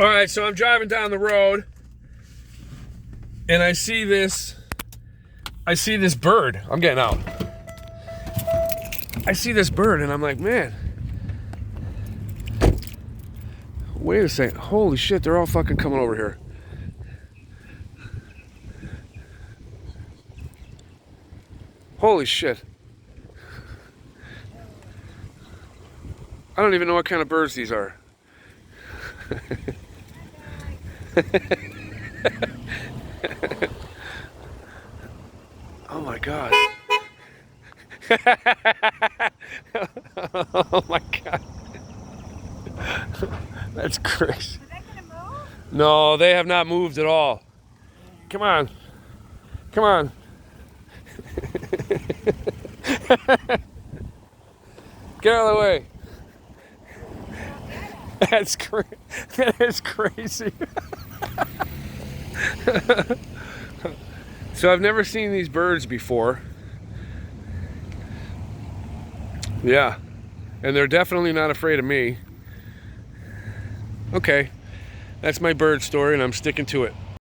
All right, so I'm driving down the road and I see this bird. I'm getting out. I see this bird and I'm like, man, wait a second. Holy shit, they're all fucking coming over here. Holy shit. I don't even know what kind of birds these are. Oh my god. Oh my god. That's crazy. Are they gonna move? No, they have not moved at all. Come on. Come on. Get out of the way. That's crazy. That is crazy. So I've never seen these birds before. Yeah. And they're definitely not afraid of me. Okay. That's my bird story and I'm sticking to it.